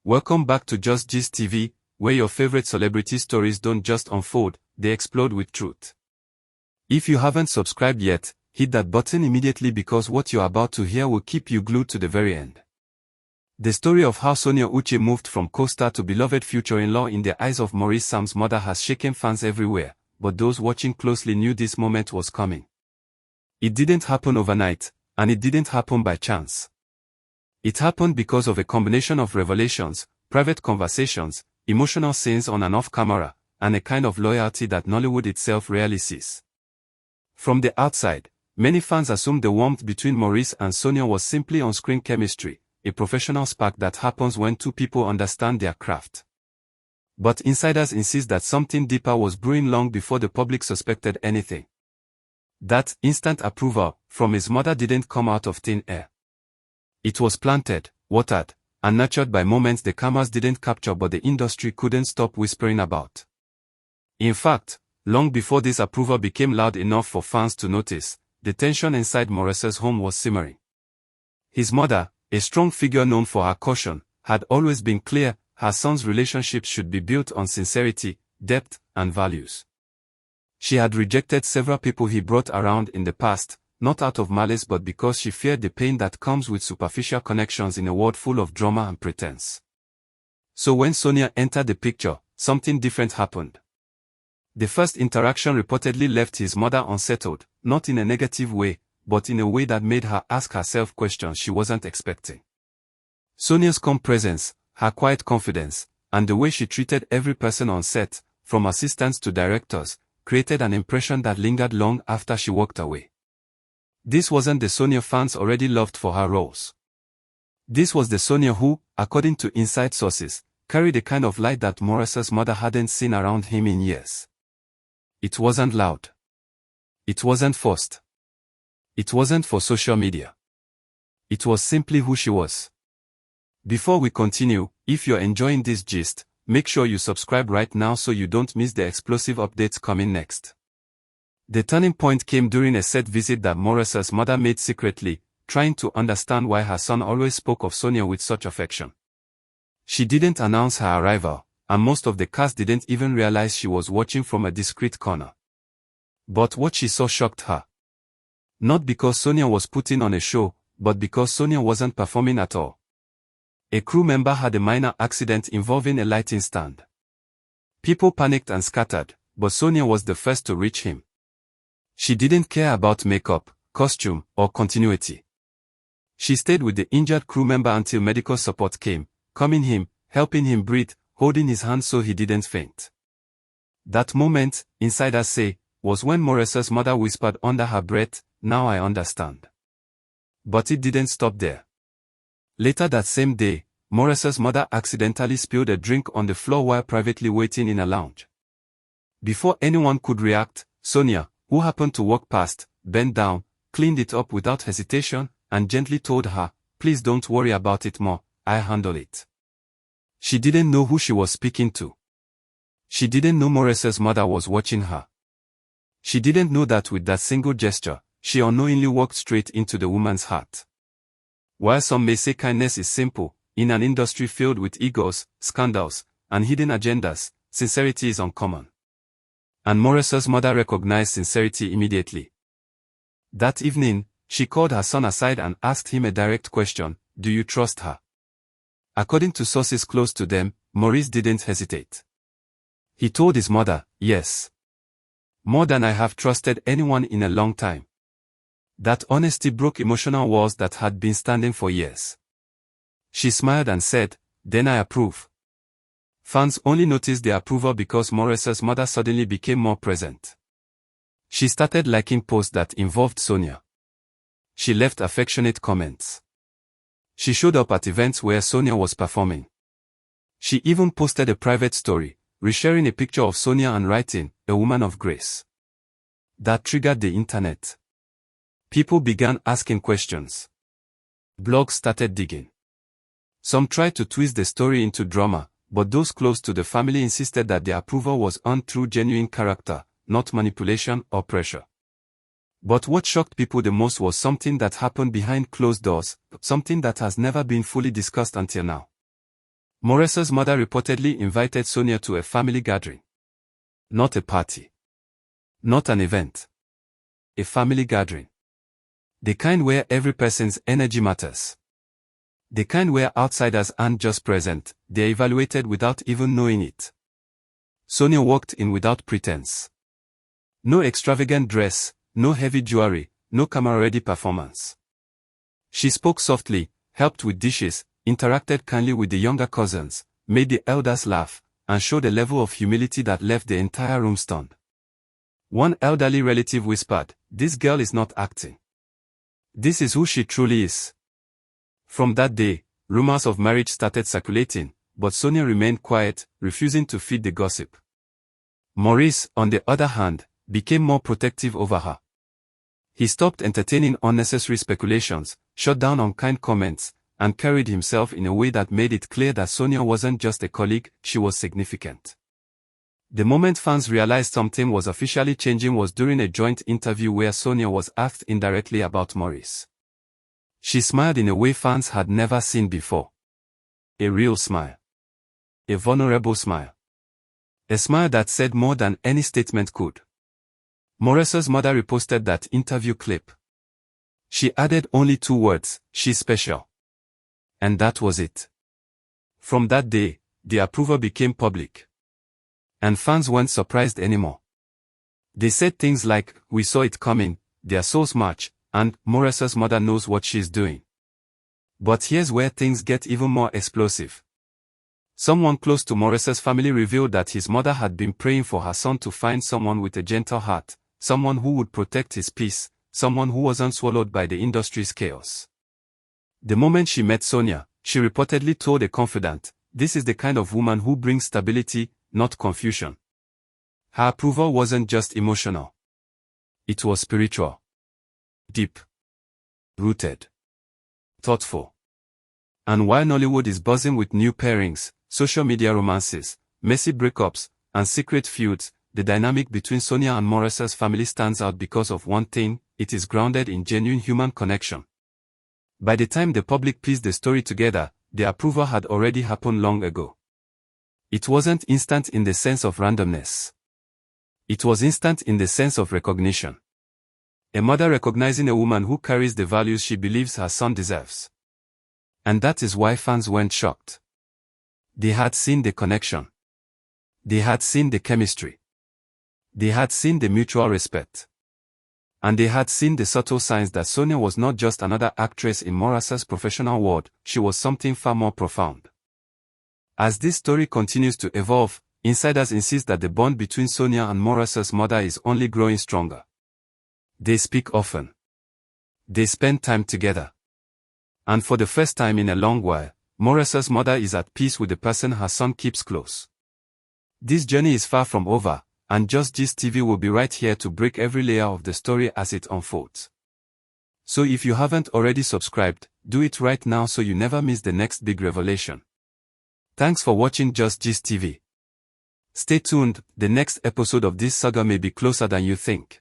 Welcome back to Just Gist TV, where your favorite celebrity stories don't just unfold, they explode with truth. If you haven't subscribed yet, hit that button immediately because what you're about to hear will keep you glued to the very end. The story of how Sonia Uche moved from co-star to beloved future-in-law in the eyes of Maurice Sam's mother has shaken fans everywhere, but those watching closely knew this moment was coming. It didn't happen overnight, and it didn't happen by chance. It happened because of a combination of revelations, private conversations, emotional scenes on and off camera, and a kind of loyalty that Nollywood itself rarely sees. From the outside, many fans assumed the warmth between Maurice and Sonia was simply on-screen chemistry, a professional spark that happens when two people understand their craft. But insiders insist that something deeper was brewing long before the public suspected anything. That instant approval from his mother didn't come out of thin air. It was planted, watered, and nurtured by moments the cameras didn't capture but the industry couldn't stop whispering about. In fact, long before this approval became loud enough for fans to notice, the tension inside Maurice's home was simmering. His mother, a strong figure known for her caution, had always been clear her son's relationships should be built on sincerity, depth, and values. She had rejected several people he brought around in the past, not out of malice but because she feared the pain that comes with superficial connections in a world full of drama and pretense. So when Sonia entered the picture, something different happened. The first interaction reportedly left his mother unsettled, not in a negative way, but in a way that made her ask herself questions she wasn't expecting. Sonia's calm presence, her quiet confidence, and the way she treated every person on set, from assistants to directors, created an impression that lingered long after she walked away. This wasn't the Sonia fans already loved for her roles. This was the Sonia who, according to inside sources, carried a kind of light that Maurice's mother hadn't seen around him in years. It wasn't loud. It wasn't forced. It wasn't for social media. It was simply who she was. Before we continue, if you're enjoying this gist, make sure you subscribe right now so you don't miss the explosive updates coming next. The turning point came during a set visit that Maurice's mother made secretly, trying to understand why her son always spoke of Sonia with such affection. She didn't announce her arrival, and most of the cast didn't even realize she was watching from a discreet corner. But what she saw shocked her. Not because Sonia was putting on a show, but because Sonia wasn't performing at all. A crew member had a minor accident involving a lighting stand. People panicked and scattered, but Sonia was the first to reach him. She didn't care about makeup, costume, or continuity. She stayed with the injured crew member until medical support came, calming him, helping him breathe, holding his hand so he didn't faint. That moment, insiders say, was when Maurice's mother whispered under her breath, "Now I understand." But it didn't stop there. Later that same day, Maurice's mother accidentally spilled a drink on the floor while privately waiting in a lounge. Before anyone could react, Sonia, who happened to walk past, bent down, cleaned it up without hesitation, and gently told her, "Please don't worry about it more, I'll handle it." She didn't know who she was speaking to. She didn't know Maurice's mother was watching her. She didn't know that with that single gesture, she unknowingly walked straight into the woman's heart. While some may say kindness is simple, in an industry filled with egos, scandals, and hidden agendas, sincerity is uncommon. And Maurice's mother recognized sincerity immediately. That evening, she called her son aside and asked him a direct question: "Do you trust her?" According to sources close to them, Maurice didn't hesitate. He told his mother, "Yes. More than I have trusted anyone in a long time." That honesty broke emotional walls that had been standing for years. She smiled and said, "Then I approve." Fans only noticed the approval because Maurice's mother suddenly became more present. She started liking posts that involved Sonia. She left affectionate comments. She showed up at events where Sonia was performing. She even posted a private story, resharing a picture of Sonia and writing, "A woman of grace." That triggered the internet. People began asking questions. Blogs started digging. Some tried to twist the story into drama, but those close to the family insisted that the approval was earned through genuine character, not manipulation or pressure. But what shocked people the most was something that happened behind closed doors, something that has never been fully discussed until now. Maurice's mother reportedly invited Sonia to a family gathering. Not a party. Not an event. A family gathering. The kind where every person's energy matters. The kind where outsiders aren't just present, they're evaluated without even knowing it. Sonia walked in without pretense. No extravagant dress, no heavy jewelry, no camera-ready performance. She spoke softly, helped with dishes, interacted kindly with the younger cousins, made the elders laugh, and showed a level of humility that left the entire room stunned. One elderly relative whispered, "This girl is not acting. This is who she truly is." From that day, rumors of marriage started circulating, but Sonia remained quiet, refusing to feed the gossip. Maurice, on the other hand, became more protective over her. He stopped entertaining unnecessary speculations, shut down unkind comments, and carried himself in a way that made it clear that Sonia wasn't just a colleague, she was significant. The moment fans realized something was officially changing was during a joint interview where Sonia was asked indirectly about Maurice. She smiled in a way fans had never seen before. A real smile. A vulnerable smile. A smile that said more than any statement could. Maurice's mother reposted that interview clip. She added only 2 words, "She's special." And that was it. From that day, the approval became public. And fans weren't surprised anymore. They said things like, "We saw it coming, they're so smart," and "Maurice's mother knows what she's doing." But here's where things get even more explosive. Someone close to Maurice's family revealed that his mother had been praying for her son to find someone with a gentle heart, someone who would protect his peace, someone who wasn't swallowed by the industry's chaos. The moment she met Sonia, she reportedly told a confidant, "This is the kind of woman who brings stability, not confusion." Her approval wasn't just emotional. It was spiritual. Deep. Rooted. Thoughtful. And while Nollywood is buzzing with new pairings, social media romances, messy breakups, and secret feuds, the dynamic between Sonia and Maurice's family stands out because of one thing: it is grounded in genuine human connection. By the time the public pieced the story together, the approval had already happened long ago. It wasn't instant in the sense of randomness. It was instant in the sense of recognition. A mother recognizing a woman who carries the values she believes her son deserves. And that is why fans weren't shocked. They had seen the connection. They had seen the chemistry. They had seen the mutual respect. And they had seen the subtle signs that Sonia was not just another actress in Maurice's professional world, she was something far more profound. As this story continues to evolve, insiders insist that the bond between Sonia and Maurice's mother is only growing stronger. They speak often. They spend time together. And for the first time in a long while, Maurice's mother is at peace with the person her son keeps close. This journey is far from over, and Just Gist TV will be right here to break every layer of the story as it unfolds. So if you haven't already subscribed, do it right now so you never miss the next big revelation. Thanks for watching Just Gist TV. Stay tuned, the next episode of this saga may be closer than you think.